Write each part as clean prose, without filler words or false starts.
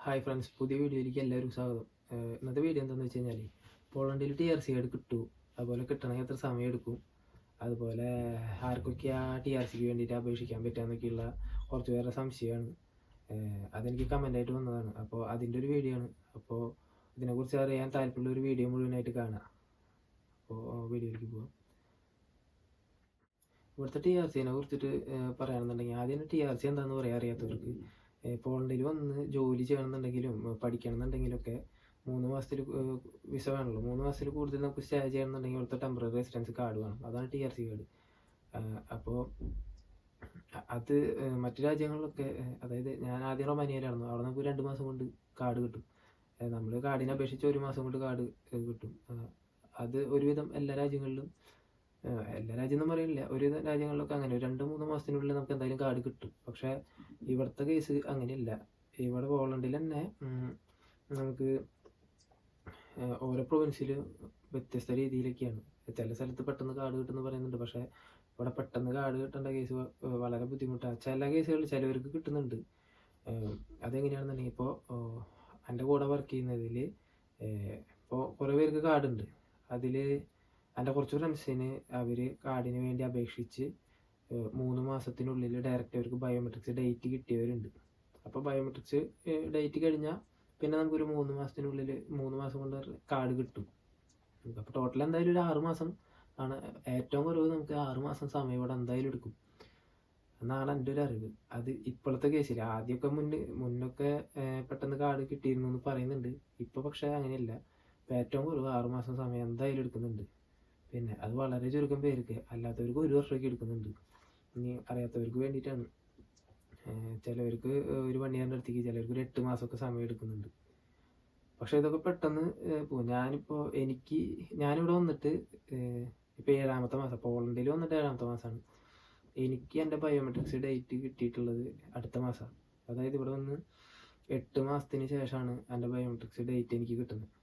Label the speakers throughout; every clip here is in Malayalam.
Speaker 1: ഹായ് ഫ്രണ്ട്സ്, പുതിയ വീഡിയോയിലേക്ക് എല്ലാവരും സ്വാഗതം. ഇന്നത്തെ വീഡിയോ എന്താണെന്ന് വെച്ച് കഴിഞ്ഞാൽ, പോളണ്ടിൽ TRC കാർഡ് കിട്ടും, അതുപോലെ കിട്ടണമെങ്കിൽ എത്ര സമയം എടുക്കും, അതുപോലെ ആർക്കൊക്കെ ആ TRCക്ക് വേണ്ടിയിട്ട് അപേക്ഷിക്കാൻ പറ്റുകയെന്നൊക്കെയുള്ള കുറച്ച് പേരുടെ സംശയമാണ്. അതെനിക്ക് കമൻ്റായിട്ട് വന്നതാണ്. അപ്പോൾ അതിൻ്റെ ഒരു വീഡിയോ ആണ്. അപ്പോൾ ഇതിനെക്കുറിച്ച് അറിയാൻ താല്പര്യമുള്ള ഒരു വീഡിയോ മുഴുവനായിട്ട് കാണാം. അപ്പോൾ വീഡിയോയിലേക്ക് പോകാം. ഇവിടുത്തെ TRCനെ കുറിച്ചിട്ട് പറയുകയാണെന്നുണ്ടെങ്കിൽ, ആദ്യം TRC എന്താണെന്ന് പറയാൻ അറിയാത്തവർക്ക്, പോളണ്ടിൽ വന്ന് ജോലി ചെയ്യണമെന്നുണ്ടെങ്കിലും പഠിക്കണമെന്നുണ്ടെങ്കിലും ഒക്കെ 3 മാസത്തിൽ വിസ വേണമല്ലോ. 3 മാസത്തിൽ കൂടുതൽ നമുക്ക് സ്റ്റേ ചെയ്യണമെന്നുണ്ടെങ്കിൽ ഇവിടുത്തെ ടെമ്പററി റെസിഡൻസ് കാർഡ് വേണം. അതാണ് TRC കാർഡ്. അപ്പോൾ അത് മറ്റു രാജ്യങ്ങളിലൊക്കെ, അതായത് ഞാൻ ആദ്യം റൊമാനിയയിലായിരുന്നു. അവിടെ നമുക്ക് 2 മാസം കൊണ്ട് കാർഡ് കിട്ടും. നമ്മൾ കാർഡിനെ അപേക്ഷിച്ച് 1 മാസം കൊണ്ട് കാർഡ് കിട്ടും. അത് ഒരുവിധം എല്ലാ രാജ്യങ്ങളിലും, എല്ലാ രാജ്യം എന്ന് പറയില്ല, ഒരു രാജ്യങ്ങളിലൊക്കെ അങ്ങനെ 2-3 മാസത്തിനുള്ളിൽ നമുക്ക് എന്തായാലും കാർഡ് കിട്ടും. പക്ഷേ ഇവിടുത്തെ കേസ് അങ്ങനെയല്ല. ഇവിടെ പോളണ്ടിൽ തന്നെ നമുക്ക് ഓരോ പ്രൊവിൻസിലും വ്യത്യസ്ത രീതിയിലൊക്കെയാണ്. ചില സ്ഥലത്ത് പെട്ടെന്ന് കാർഡ് കിട്ടുമെന്ന് പറയുന്നുണ്ട്. പക്ഷേ ഇവിടെ പെട്ടെന്ന് കാർഡ് കിട്ടേണ്ട കേസ് വളരെ ബുദ്ധിമുട്ടാണ്. ചില കേസുകളിൽ ചിലവർക്ക് കിട്ടുന്നുണ്ട്. അതെങ്ങനെയാണെന്നുണ്ടെങ്കിൽ, ഇപ്പോൾ എൻ്റെ കൂടെ വർക്ക് ചെയ്യുന്നതിൽ ഇപ്പോൾ കുറേ പേർക്ക് കാർഡുണ്ട്. അതിൽ എൻ്റെ കുറച്ച് ഫ്രണ്ട്സിന് അവർ കാർഡിന് വേണ്ടി അപേക്ഷിച്ച് 3 മാസത്തിനുള്ളിൽ ഡയറക്റ്റ് അവർക്ക് ബയോമെട്രിക്സ് ഡേറ്റ് കിട്ടിയവരുണ്ട്. അപ്പോൾ ബയോമെട്രിക്സ് ഡേറ്റ് കഴിഞ്ഞാൽ പിന്നെ നമുക്കൊരു 3 മാസത്തിനുള്ളിൽ 3 മാസം കൊണ്ട് കാർഡ് കിട്ടും. അപ്പോൾ ടോട്ടൽ എന്തായാലും ഒരു 6 മാസം ആണ് ഏറ്റവും കുറവ്. നമുക്ക് 6 മാസം സമയം ഇവിടെ എന്തായാലും എടുക്കും എന്നാണ് എൻ്റെ ഒരു അറിവ്. അത് ഇപ്പോഴത്തെ കേസിൽ. ആദ്യമൊക്കെ മുന്നൊക്കെ പെട്ടെന്ന് കാർഡ് കിട്ടിയിരുന്നു എന്ന് പറയുന്നുണ്ട്. ഇപ്പോൾ പക്ഷേ അങ്ങനെയല്ല. ഇപ്പോൾ ഏറ്റവും കുറവ് 6 മാസം സമയം എന്തായാലും എടുക്കുന്നുണ്ട്. പിന്നെ അത് വളരെ ചുരുക്കം പേർക്ക്, അല്ലാത്തവർക്ക് 1 വർഷമൊക്കെ എടുക്കുന്നുണ്ട്. ഇനി അറിയാത്തവർക്ക് വേണ്ടിയിട്ടാണ്. ചിലവർക്ക് ഒരു 1 ഇയറിൻ്റെ അടുത്തേക്ക്, ചിലവർക്ക് ഒരു 8 മാസമൊക്കെ സമയം എടുക്കുന്നുണ്ട്. പക്ഷേ ഇതൊക്കെ പെട്ടെന്ന് പോകും. ഞാനിവിടെ വന്നിട്ട് ഇപ്പോൾ 7ാമത്തെ മാസം, പോളണ്ടിൽ വന്നിട്ട് 7ാമത്തെ മാസമാണ്. എനിക്ക് എൻ്റെ ബയോമെട്രിക്സ് ഡേറ്റ് കിട്ടിയിട്ടുള്ളത് അടുത്ത മാസമാണ്. അതായത് ഇവിടെ വന്ന് 8 മാസത്തിന് ശേഷമാണ് എൻ്റെ ബയോമെട്രിക്സ് ഡേറ്റ് എനിക്ക് കിട്ടുന്നത്.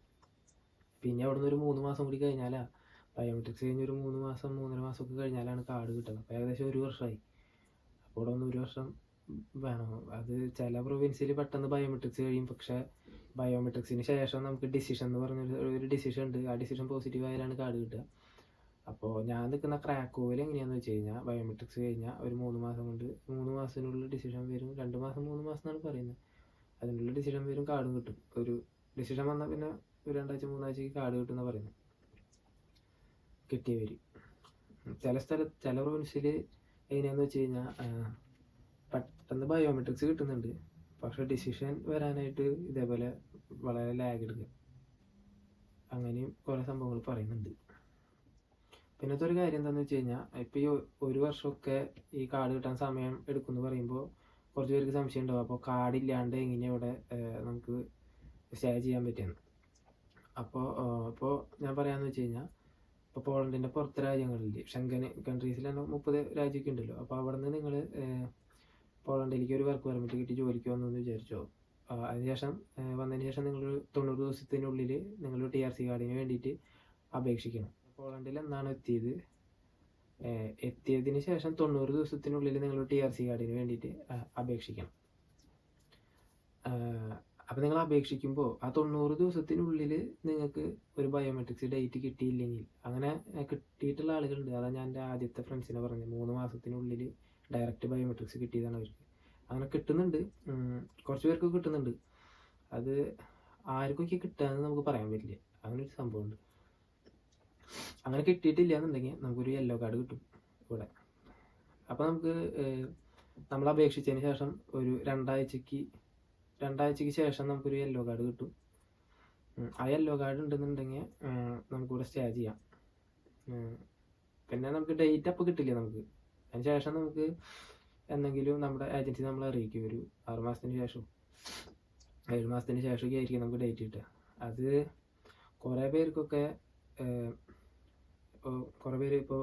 Speaker 1: പിന്നെ അവിടെ നിന്ന് ഒരു 3 മാസം കൂടി കഴിഞ്ഞാലാണ് ബയോമെട്രിക്സ് കഴിഞ്ഞ് ഒരു 3 മാസം 3.5 മാസമൊക്കെ കഴിഞ്ഞാലാണ് കാർഡ് കിട്ടുന്നത്. അപ്പോൾ ഏകദേശം 1 വർഷമായി. അപ്പോൾ ഇവിടെ ഒന്ന് 1 വർഷം വേണം. അത് ചില പ്രൊവിൻസിൽ പെട്ടെന്ന് ബയോമെട്രിക്സ് കഴിയും. പക്ഷേ ബയോമെട്രിക്സിന് ശേഷം നമുക്ക് ഡിസിഷൻ എന്ന് പറഞ്ഞൊരു ഡിസിഷൻ ഉണ്ട്. ആ ഡിസിഷൻ പോസിറ്റീവ് ആയാലാണ് കാർഡ് കിട്ടുക. അപ്പോൾ ഞാൻ നിൽക്കുന്ന ക്രാക്കോവിൽ എങ്ങനെയാണെന്ന് വെച്ച് കഴിഞ്ഞാൽ, ബയോമെട്രിക്സ് കഴിഞ്ഞാൽ ഒരു 3 മാസം കൊണ്ട്, 3 മാസത്തിനുള്ളിൽ ഡിസിഷൻ വരും. 2 മാസം 3 മാസം എന്നാണ് പറയുന്നത്. അതിനുള്ളിൽ ഡിസിഷൻ വരും, കാർഡും കിട്ടും. ഒരു ഡിസിഷൻ വന്നാൽ പിന്നെ ഒരു 2 ആഴ്ച 3 ആഴ്ചയ്ക്ക് കാർഡ് കിട്ടുമെന്നാണ് പറയുന്നത് കിട്ടിയവർ. ചില പ്രൊവിൻസിൽ എങ്ങനെയാണെന്ന് വെച്ച് കഴിഞ്ഞാൽ പെട്ടെന്ന് ബയോമെട്രിക്സ് കിട്ടുന്നുണ്ട്. പക്ഷേ ഡിസിഷൻ വരാനായിട്ട് ഇതേപോലെ വളരെ ലാഗ് എടുക്കുക. അങ്ങനെയും കുറേ സംഭവങ്ങൾ പറയുന്നുണ്ട്. പിന്നത്തെ ഒരു കാര്യം എന്താണെന്ന് വെച്ച് കഴിഞ്ഞാൽ, ഇപ്പോൾ ഈ 1 വർഷമൊക്കെ ഈ കാർഡ് കിട്ടാൻ സമയം എടുക്കുമെന്ന് പറയുമ്പോൾ കുറച്ച് പേർക്ക് സംശയം ഉണ്ടാവും. അപ്പോൾ കാർഡില്ലാണ്ട് എങ്ങനെയാണ് ഇവിടെ നമുക്ക് സ്റ്റേ ചെയ്യാൻ പറ്റുന്നത്? അപ്പോൾ ഞാൻ പറയാമെന്ന് വെച്ച് കഴിഞ്ഞാൽ, ഇപ്പോൾ പോളണ്ടിൻ്റെ പുറത്തെ രാജ്യങ്ങളിൽ, ഷെങ്കൻ കൺട്രീസിൽ തന്നെ 30 രാജ്യമൊക്കെ ഉണ്ടല്ലോ. അപ്പോൾ അവിടെ നിന്ന് നിങ്ങൾ പോളണ്ടിലേക്ക് ഒരു വർക്ക് പെർമിറ്റ് കിട്ടി ജോലിക്ക് വന്നെന്ന് വിചാരിച്ചോ. അതിനുശേഷം വന്നതിന് ശേഷം നിങ്ങൾ 90 ദിവസത്തിനുള്ളിൽ നിങ്ങൾ TRC കാർഡിന് വേണ്ടിയിട്ട് അപേക്ഷിക്കണം. പോളണ്ടിൽ എന്നാണ് എത്തിയതിന് ശേഷം 90 ദിവസത്തിനുള്ളിൽ നിങ്ങൾ TRC കാർഡിന് വേണ്ടിയിട്ട് അപേക്ഷിക്കണം. അപ്പോൾ നിങ്ങൾ അപേക്ഷിക്കുമ്പോൾ ആ 90 ദിവസത്തിനുള്ളിൽ നിങ്ങൾക്ക് ഒരു ബയോമെട്രിക്സ് ഡേറ്റ് കിട്ടിയില്ലെങ്കിൽ, അങ്ങനെ കിട്ടിയിട്ടുള്ള ആളുകളുണ്ട്. അതാണ് ഞാൻ എൻ്റെ ആദ്യത്തെ ഫ്രണ്ട്സിനെ പറഞ്ഞത്. 3 മാസത്തിനുള്ളിൽ ഡയറക്റ്റ് ബയോമെട്രിക്സ് കിട്ടിയതാണ് അവർക്ക്. അങ്ങനെ കിട്ടുന്നുണ്ട്, കുറച്ച് പേർക്ക് കിട്ടുന്നുണ്ട്. അത് ആർക്കൊക്കെ കിട്ടുകയെന്ന് നമുക്ക് പറയാൻ പറ്റില്ല. അങ്ങനെ ഒരു സംഭവമുണ്ട്. അങ്ങനെ കിട്ടിയിട്ടില്ല എന്നുണ്ടെങ്കിൽ നമുക്കൊരു യെല്ലോ കാർഡ് കിട്ടും ഇവിടെ. അപ്പോൾ നമുക്ക് നമ്മൾ അപേക്ഷിച്ചതിന് ശേഷം ഒരു 2 ആഴ്ചയ്ക്ക് ശേഷം നമുക്കൊരു യെല്ലോ കാർഡ് കിട്ടും. ആ യെല്ലോ കാർഡ് ഉണ്ടെന്നുണ്ടെങ്കിൽ നമുക്കിവിടെ സ്റ്റേ ചെയ്യാം. പിന്നെ നമുക്ക് ഡേറ്റ് അപ്പോൾ കിട്ടില്ല നമുക്ക്. അതിന് ശേഷം നമുക്ക് എന്തെങ്കിലും നമ്മുടെ ഏജൻസി നമ്മളെ അറിയിക്കും. ഒരു 6 മാസത്തിന് ശേഷം 7 മാസത്തിന് ശേഷമൊക്കെ ആയിരിക്കും നമുക്ക് ഡേറ്റ് കിട്ടുക. അത് കുറേ പേർക്കൊക്കെ, കുറേ പേര് ഇപ്പോൾ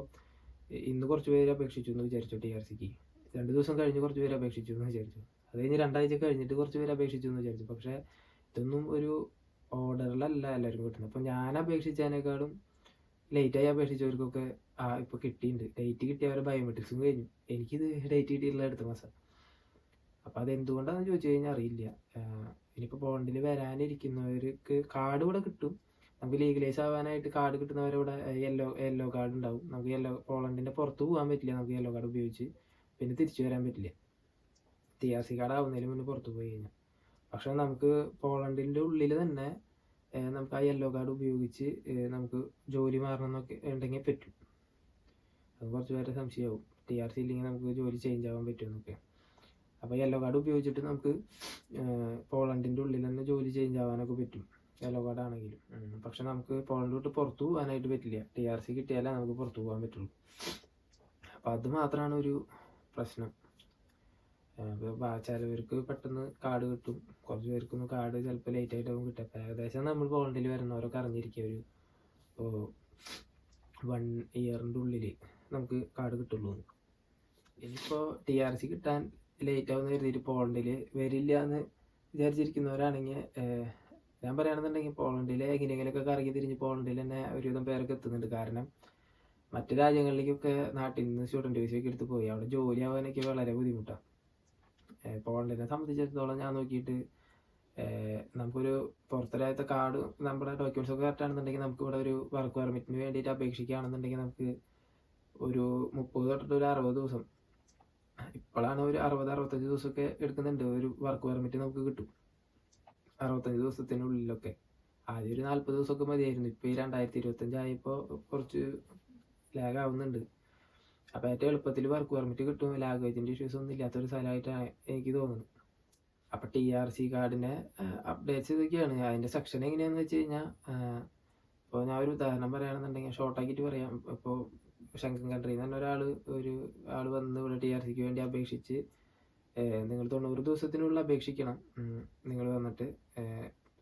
Speaker 1: ഇന്ന് കുറച്ച് പേര് അപേക്ഷിച്ചു എന്ന് വിചാരിച്ചു TRCക്ക്. 2 ദിവസം കഴിഞ്ഞ് കുറച്ച് പേര് അപേക്ഷിച്ചു എന്ന് വിചാരിച്ചു. അത് കഴിഞ്ഞ് 2 ആഴ്ച കഴിഞ്ഞിട്ട് കുറച്ച് പേര് അപേക്ഷിച്ചു എന്ന് വിചാരിച്ചു. പക്ഷേ ഇതൊന്നും ഒരു ഓർഡറിലല്ല എല്ലാവരും കിട്ടുന്നത്. അപ്പോൾ ഞാൻ അപേക്ഷിച്ചതിനേക്കാളും ലേറ്റായി അപേക്ഷിച്ചവർക്കൊക്കെ ഇപ്പോൾ കിട്ടിയിട്ടുണ്ട്. ഡേറ്റ് കിട്ടിയവരെ ബയോമെട്രിക്സും കഴിഞ്ഞു. എനിക്കിത് ഡേറ്റ് കിട്ടിയിട്ടുള്ള അടുത്ത മാസം. അപ്പോൾ അതെന്തുകൊണ്ടാണെന്ന് ചോദിച്ചു കഴിഞ്ഞാൽ അറിയില്ല. ഇനിയിപ്പോൾ പോളണ്ടിൽ വരാനിരിക്കുന്നവർക്ക് കാർഡ് ഇവിടെ കിട്ടും. നമുക്ക് ലീഗലൈസ് ആവാനായിട്ട് കാർഡ് കിട്ടുന്നവരിവിടെ യെല്ലോ കാർഡ് ഉണ്ടാവും. നമുക്ക് പോളണ്ടിൻ്റെ പുറത്ത് പോകാൻ പറ്റില്ല നമുക്ക് യെല്ലോ കാർഡ് ഉപയോഗിച്ച്. പിന്നെ തിരിച്ചു വരാൻ പറ്റില്ല TRC കാർഡ് ആവുന്നതിന് മുന്നേ പുറത്ത് പോയി കഴിഞ്ഞാൽ. പക്ഷേ നമുക്ക് പോളണ്ടിൻ്റെ ഉള്ളിൽ തന്നെ നമുക്ക് ആ യെല്ലോ കാർഡ് ഉപയോഗിച്ച് നമുക്ക് ജോലി മാറണം എന്നൊക്കെ ഉണ്ടെങ്കിൽ പറ്റും. അത് കുറച്ച് പേരെ സംശയമാവും, TRC ഇല്ലെങ്കിൽ നമുക്ക് ജോലി ചേഞ്ച് ആവാൻ പറ്റുമെന്നൊക്കെ. അപ്പോൾ യെല്ലോ കാർഡ് ഉപയോഗിച്ചിട്ട് നമുക്ക് പോളണ്ടിൻ്റെ ഉള്ളിൽ തന്നെ ജോലി ചേഞ്ച് ആവാനൊക്കെ പറ്റും യെല്ലോ കാർഡ് ആണെങ്കിലും. പക്ഷെ നമുക്ക് പോളണ്ട് വിട്ട് പുറത്തു പോകാനായിട്ട് പറ്റില്ല. TRC കിട്ടിയാലേ നമുക്ക് പുറത്തു പോകാൻ പറ്റുള്ളൂ. അപ്പോൾ അത് മാത്രമാണ് ഒരു പ്രശ്നം. ചിലവർക്ക് പെട്ടെന്ന് കാർഡ് കിട്ടും, കുറച്ച് പേർക്കൊന്നും കാർഡ് ചിലപ്പോൾ ലേറ്റ് ആയിട്ടാവും കിട്ടുക. അപ്പോൾ ഏകദേശം നമ്മൾ പോളണ്ടിൽ വരുന്നവരൊക്കെ അറിഞ്ഞിരിക്കുക ഒരു 1 ഇയറിൻ്റെ ഉള്ളിൽ നമുക്ക് കാർഡ് കിട്ടുള്ളൂ. ഇനിയിപ്പോൾ TRC കിട്ടാൻ ലേറ്റ് ആവുന്ന കരുതിയിട്ട് പോളണ്ടിൽ വരില്ല എന്ന് വിചാരിച്ചിരിക്കുന്നവരാണെങ്കിൽ ഞാൻ പറയുകയാണെന്നുണ്ടെങ്കിൽ പോളണ്ടിൽ എങ്ങനെയെങ്കിലുമൊക്കെ കറങ്ങി തിരിഞ്ഞ് പോളണ്ടിൽ തന്നെ ഒരുവിധം പേരൊക്കെ എത്തുന്നുണ്ട്. കാരണം മറ്റു രാജ്യങ്ങളിലേക്കൊക്കെ നാട്ടിൽ നിന്ന് സ്റ്റുഡൻറ്റ് വിസയൊക്കെ എടുത്ത് പോയി അവിടെ ജോലി ആവാനൊക്കെ വളരെ ബുദ്ധിമുട്ടാണ്. പോളണ്ടിനെ സംബന്ധിച്ചിടത്തോളം ഞാൻ നോക്കിയിട്ട് നമുക്കൊരു പുറത്തെ രാജ്യത്തെ കാർഡ് നമ്മുടെ ഡോക്യുമെൻറ്റ്സ് ഒക്കെ കറക്റ്റ് ആണെന്നുണ്ടെങ്കിൽ നമുക്ക് ഇവിടെ ഒരു വർക്ക് പെർമിറ്റിന് വേണ്ടിയിട്ട് അപേക്ഷിക്കുകയാണെന്നുണ്ടെങ്കിൽ നമുക്ക് ഒരു 30 തൊട്ടിട്ട് ഒരു 60 ദിവസം, ഇപ്പോഴാണ് ഒരു 60-65 ദിവസമൊക്കെ എടുക്കുന്നുണ്ട് ഒരു വർക്ക് പെർമിറ്റ് നമുക്ക് കിട്ടും. 65 ദിവസത്തിനുള്ളിലൊക്കെ. ആദ്യം ഒരു 40 ദിവസമൊക്കെ മതിയായിരുന്നു. ഇപ്പോൾ ഈ 2025 ആയപ്പോൾ കുറച്ച് ലാഗ് ആവുന്നുണ്ട്. അപ്പോൾ ഏറ്റവും എളുപ്പത്തിൽ വർക്ക് പെർമിറ്റ് കിട്ടും, ലാംഗ്വേജിൻ്റെ ഇഷ്യൂസ് ഒന്നും ഇല്ലാത്തൊരു സ്ഥലമായിട്ടാണ് എനിക്ക് തോന്നുന്നത്. അപ്പോൾ TRC കാർഡിൻ്റെ അപ്ഡേറ്റ്സ് ഇതൊക്കെയാണ്. അതിൻ്റെ സെക്ഷൻ എങ്ങനെയാണെന്ന് വെച്ച് കഴിഞ്ഞാൽ, ഇപ്പോൾ ഞാൻ ഒരു ഉദാഹരണം പറയുകയാണെന്നുണ്ടെങ്കിൽ ഷോർട്ടാക്കിയിട്ട് പറയാം. ഇപ്പോൾ ശങ്കൻ കൺട്രിയിൽ നിന്ന് തന്നെ ഒരു ആൾ വന്ന് ഇവിടെ TRCക്ക് വേണ്ടി അപേക്ഷിച്ച് നിങ്ങൾ 90 ദിവസത്തിനുള്ളിൽ അപേക്ഷിക്കണം. നിങ്ങൾ വന്നിട്ട്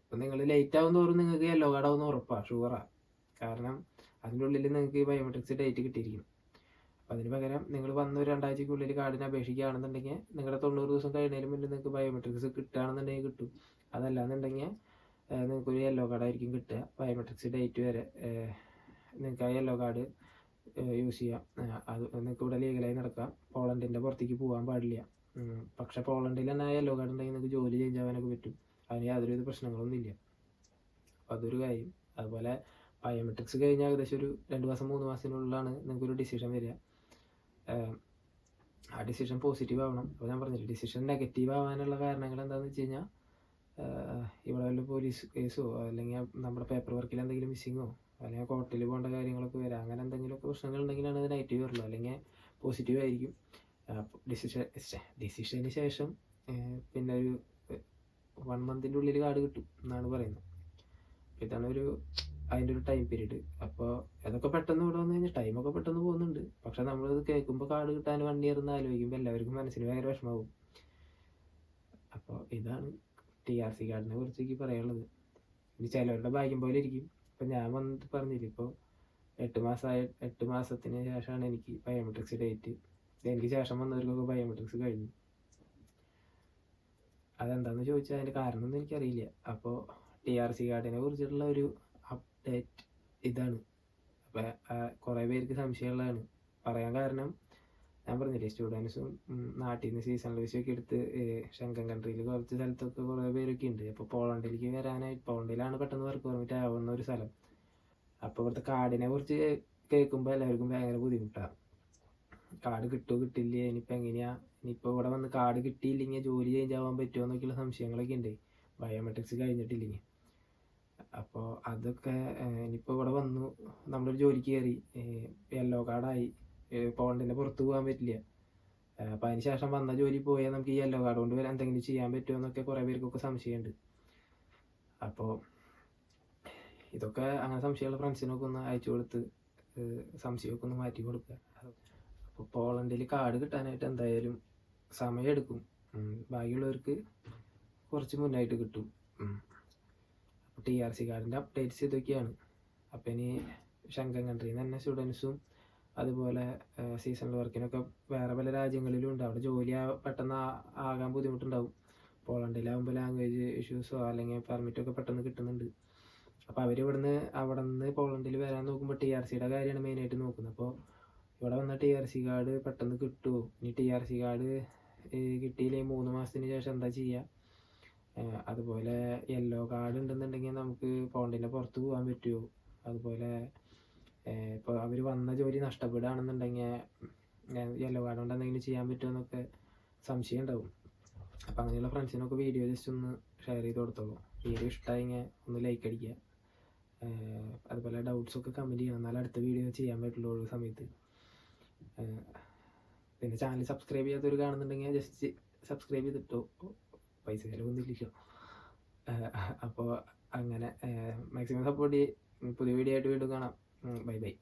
Speaker 1: ഇപ്പം നിങ്ങൾ ലേറ്റ് ആവും തോറും നിങ്ങൾക്ക് യെല്ലോ കാർഡ് ആവുന്ന ഉറപ്പാണ്, ഷുവറാണ്. കാരണം അതിൻ്റെ ഉള്ളിൽ നിങ്ങൾക്ക് ബയോമെട്രിക്സ് ഡേറ്റ് കിട്ടിയിരിക്കും. അപ്പം അതിന് പകരം നിങ്ങൾ വന്ന് ഒരു 2 ആഴ്ചയ്ക്കുള്ളിൽ കാർഡിന് അപേക്ഷിക്കുകയാണെന്നുണ്ടെങ്കിൽ നിങ്ങളുടെ 90 ദിവസം കഴിയുന്നതിന് മുന്നേ നിങ്ങൾക്ക് ബയോമെട്രിക്സ് കിട്ടുകയാണെന്നുണ്ടെങ്കിൽ കിട്ടും. അതല്ലാന്നുണ്ടെങ്കിൽ നിങ്ങൾക്കൊരു യെല്ലോ കാർഡായിരിക്കും കിട്ടുക. ബയോമെട്രിക്സ് ഡേറ്റ് വരെ നിങ്ങൾക്ക് ആ യെല്ലോ കാർഡ് യൂസ് ചെയ്യാം. അത് നിങ്ങൾക്ക് ഇവിടെ ലീഗലായി നടക്കാം. പോളണ്ടിൻ്റെ പുറത്തേക്ക് പോകാൻ പാടില്ല. പക്ഷേ പോളണ്ടിൽ തന്നെ യെല്ലോ കാർഡ് ഉണ്ടെങ്കിൽ നിങ്ങൾക്ക് ജോലി ചേഞ്ച് ആവാനൊക്കെ പറ്റും. അതിന് യാതൊരുവിധ പ്രശ്നങ്ങളൊന്നും ഇല്ല. അപ്പോൾ അതൊരു കാര്യം. അതുപോലെ ബയോമെട്രിക്സ് കഴിഞ്ഞാൽ ഏകദേശം ഒരു 2 മാസം 3 മാസത്തിനുള്ളിലാണ് നിങ്ങൾക്കൊരു ഡിസിഷൻ വരിക. ആ ഡിസിഷൻ പോസിറ്റീവ് ആവണം. അപ്പോൾ ഞാൻ പറഞ്ഞില്ല, ഡിസിഷൻ നെഗറ്റീവ് ആവാനുള്ള കാരണങ്ങൾ എന്താണെന്ന് വെച്ച് കഴിഞ്ഞാൽ ഇവിടെ വല്ല പോലീസ് കേസോ അല്ലെങ്കിൽ നമ്മുടെ പേപ്പർ വർക്കിൽ എന്തെങ്കിലും മിസ്സിങ്ങോ അല്ലെങ്കിൽ കോർട്ടിൽ പോകേണ്ട കാര്യങ്ങളൊക്കെ വരാം. അങ്ങനെ എന്തെങ്കിലുമൊക്കെ പ്രശ്നങ്ങൾ ഉണ്ടെങ്കിലാണ് അത് നെഗറ്റീവ് വരുള്ളൂ. അല്ലെങ്കിൽ പോസിറ്റീവ് ആയിരിക്കും. ഡിസിഷന് ശേഷം പിന്നെ ഒരു 1 മന്തിൻ്റെ ഉള്ളിൽ കാർഡ് കിട്ടും എന്നാണ് പറയുന്നത്. ഇതാണ് അതിൻ്റെ ഒരു ടൈം പീരീഡ്. അപ്പോൾ അതൊക്കെ പെട്ടെന്ന് ഇവിടെ വന്നു കഴിഞ്ഞാൽ ടൈമൊക്കെ പെട്ടെന്ന് പോകുന്നുണ്ട്. പക്ഷെ നമ്മളത് കേൾക്കുമ്പോൾ കാർഡ് കിട്ടാൻ 1 ഇയർ എന്ന് ആലോചിക്കുമ്പോൾ എല്ലാവർക്കും മനസ്സിന് ഭയങ്കര വിഷമാവും. അപ്പോൾ ഇതാണ് TRC കാർഡിനെ കുറിച്ച് എനിക്ക് പറയാനുള്ളത്. ഇനി ചിലവരുടെ ഭാഗ്യം പോലെ ഇരിക്കും. ഇപ്പം ഞാൻ വന്നിട്ട് പറഞ്ഞില്ല, ഇപ്പോൾ 8 മാസത്തിന് ശേഷമാണ് എനിക്ക് ബയോമെട്രിക്സ് ഡേറ്റ്. എനിക്ക് ശേഷം വന്നവർക്കൊക്കെ ബയോമെട്രിക്സ് കഴിഞ്ഞു. അതെന്താണെന്ന് ചോദിച്ചാൽ അതിൻ്റെ കാരണമൊന്നും എനിക്കറിയില്ല. അപ്പോൾ TRC കാർഡിനെ കുറിച്ചിട്ടുള്ള ഒരു അപ്ഡേറ്റ് ഇതാണ്. അപ്പോൾ കുറേ പേർക്ക് സംശയമുള്ളതാണ് പറയാൻ കാരണം. ഞാൻ പറഞ്ഞില്ലേ, സ്റ്റുഡൻസും നാട്ടിൽ നിന്ന് സീസണൽ വിസയൊക്കെ എടുത്ത് ശങ്കൻ കൺട്രിയിൽ കുറച്ച് സ്ഥലത്തൊക്കെ കുറേ പേരൊക്കെ ഉണ്ട്. അപ്പോൾ പോളണ്ടിലേക്ക് വരാനായിട്ട്, പോളണ്ടിലാണ് പെട്ടെന്ന് വർക്ക് പെർമിറ്റ് ആവുന്ന ഒരു സ്ഥലം. അപ്പോൾ ഇവിടുത്തെ കാർഡിനെ കുറിച്ച് കേൾക്കുമ്പോൾ എല്ലാവർക്കും ഭയങ്കര ബുദ്ധിമുട്ടാണ്. കാർഡ് കിട്ടുമോ കിട്ടില്ലേ, ഇനിയിപ്പോൾ എങ്ങനെയാണ്, ഇനിയിപ്പോൾ ഇവിടെ വന്ന് കാർഡ് കിട്ടിയില്ലെങ്കിൽ ജോലി ചേഞ്ച് ആവാൻ പറ്റുമോ എന്നൊക്കെയുള്ള സംശയങ്ങളൊക്കെ ഉണ്ട് ബയോമെട്രിക്സ് കഴിഞ്ഞിട്ടില്ലെങ്കിൽ. അപ്പോൾ അതൊക്കെ ഇനിയിപ്പോൾ ഇവിടെ വന്നു നമ്മളൊരു ജോലിക്ക് കയറി യെല്ലോ കാർഡായി, പോളണ്ടിൻ്റെ പുറത്ത് പോകാൻ പറ്റില്ല. അപ്പോൾ അതിന് ശേഷം വന്ന ജോലി പോയാൽ നമുക്ക് ഈ യെല്ലോ കാർഡ് കൊണ്ട് എന്തെങ്കിലും ചെയ്യാൻ പറ്റുമോ എന്നൊക്കെ കുറേ പേർക്കൊക്കെ സംശയമുണ്ട്. അപ്പോൾ ഇതൊക്കെ അങ്ങനെ സംശയമുള്ള ഫ്രണ്ട്സിനൊക്കെ ഒന്ന് അയച്ചു കൊടുത്ത് സംശയമൊക്കെ ഒന്ന് മാറ്റി കൊടുക്കുക. അപ്പോൾ പോളണ്ടിൽ കാർഡ് കിട്ടാനായിട്ട് എന്തായാലും സമയമെടുക്കും. ബാക്കിയുള്ളവർക്ക് കുറച്ച് മുന്നായിട്ട് കിട്ടും. അപ്പോൾ TRC കാർഡിൻ്റെ അപ്ഡേറ്റ്സ് ഇതൊക്കെയാണ്. അപ്പോൾ ഇനി ശങ്കൻ കൺട്രിയിൽ നിന്ന് തന്നെ സ്റ്റുഡൻസും അതുപോലെ സീസണൽ വർക്കിനൊക്കെ വേറെ പല രാജ്യങ്ങളിലും ഉണ്ട്. അവിടെ ജോലി പെട്ടെന്ന് ആകാൻ ബുദ്ധിമുട്ടുണ്ടാവും. പോളണ്ടിലാകുമ്പോൾ ലാംഗ്വേജ് ഇഷ്യൂസോ അല്ലെങ്കിൽ പെർമിറ്റൊക്കെ പെട്ടെന്ന് കിട്ടുന്നുണ്ട്. അപ്പോൾ അവർ അവിടെ നിന്ന് പോളണ്ടിൽ വരാൻ നോക്കുമ്പോൾ TRCയുടെ കാര്യമാണ് മെയിനായിട്ട് നോക്കുന്നത്. അപ്പോൾ ഇവിടെ വന്ന TRC കാർഡ് പെട്ടെന്ന് കിട്ടുമോ, ഇനി TRC കാർഡ് കിട്ടിയില്ലെങ്കിൽ 3 മാസത്തിന് ശേഷം എന്താ ചെയ്യുക, അതുപോലെ യെല്ലോ കാർഡ് ഉണ്ടെന്നുണ്ടെങ്കിൽ നമുക്ക് പോണ്ടിൻ്റെ പുറത്ത് പോകാൻ പറ്റുമോ, അതുപോലെ ഇപ്പോൾ അവർ വന്ന ജോലി നഷ്ടപ്പെടുകയാണെന്നുണ്ടെങ്കിൽ യെല്ലോ കാർഡ് കൊണ്ട് എന്തെങ്കിലും ചെയ്യാൻ പറ്റുമോ എന്നൊക്കെ സംശയം ഉണ്ടാവും. അപ്പോൾ അങ്ങനെയുള്ള ഫ്രണ്ട്സിനൊക്കെ വീഡിയോ ജസ്റ്റ് ഒന്ന് ഷെയർ ചെയ്ത് കൊടുത്തോളൂ. വീഡിയോ ഇഷ്ടമായെങ്കിൽ ഒന്ന് ലൈക്ക് അടിക്കുക. അതുപോലെ ഡൗട്ട്സൊക്കെ കമൻറ്റ് ചെയ്യണം, എന്നാലും അടുത്ത വീഡിയോ ചെയ്യാൻ പറ്റുള്ളൂ ഒരു സമയത്ത്. പിന്നെ ചാനൽ സബ്സ്ക്രൈബ് ചെയ്യാത്തവർ കാണുന്നുണ്ടെങ്കിൽ ജസ്റ്റ് സബ്സ്ക്രൈബ് ചെയ്തിട്ടോ, പൈസ ചിലവൊന്നുമില്ലല്ലോ. അപ്പോൾ അങ്ങനെ മാക്സിമം സപ്പോർട്ട് ചെയ്യും. പുതിയ വീഡിയോ ആയിട്ട് വീണ്ടും കാണാം. Bye bye.